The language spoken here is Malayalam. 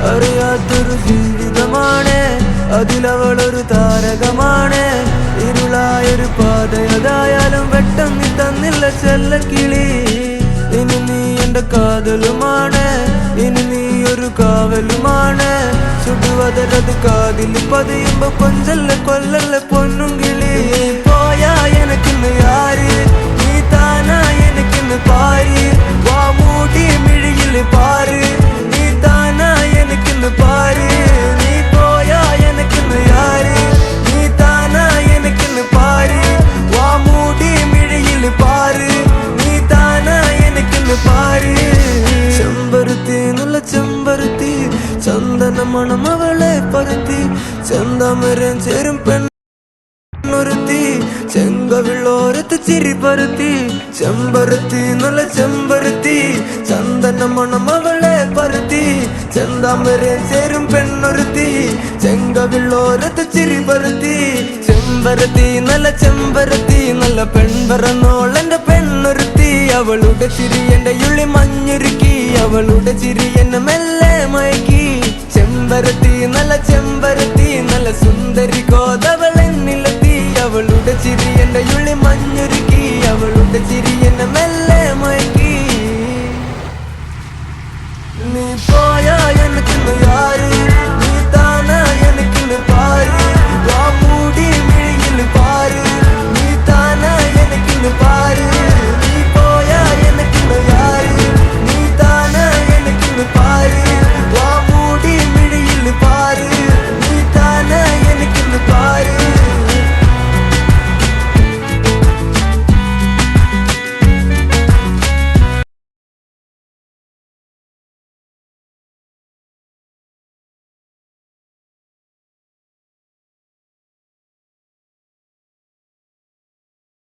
അറിയാത്തൊരു ജീവിതമാണ്, അതിലവളൊരു താരകമാണ്. ഇരുളായൊരു പാതയതായാലും വെട്ടം നീ തന്നില്ല ചെല്ലക്കിളി. ഇനി നീ എന്റെ കാതലുമാണ്, ഇനി നീ ഒരു കാവലുമാണ്. ചുടുവതരത് കാതിൽ പതിയുമ്പോ കൊഞ്ചല്ല കൊല്ലല്ല പൊന്നും കിളി. പോയാ എനക്കിന്ന് ആര്, നീ താനാ എനക്കിന്ന് പാര്. വാ മൂടി മിഴിയിൽ പാര്, നീ താനാ എനക്കിന്ന് പാര്. നീ പോയാ എനക്കിന്ന് ആര്, നീ താനാ എനക്കിന്ന് പാര്. വാ മൂടി മിഴിയിൽ പാര്, നീ താനാ എനക്കിന്ന് പാര്. ചെമ്പരുത്തി നല്ല ചെമ്പരുത്തി, ചന്ദന മണം അവളെ പരത്തി. ചെന്താമരം ചേരും പെണ്ണൊരുത്തി, ചെങ്കവിളോരത്ത് ചിരി പരത്തി. ചെമ്പരുത്തി നല്ല ചെമ്പരുത്തി, ചന്ദന മണം അവളെ പരത്തി. ചെന്താമരം ചേരും പെണ്ണൊരുത്തി, ചെങ്കവിളോരത്ത് ചിരി പരത്തി. ചെമ്പരത്തി നല്ല ചെമ്പരത്തി, നല്ല പെൺപറന്നോളെന്റെ പെണ്ണൊരുത്തി. അവളുടെ ചിരി എന്റെ ഉള്ളി മഞ്ഞുരുക്കി, അവളുടെ ചിരി എന്നെ മെല്ലെ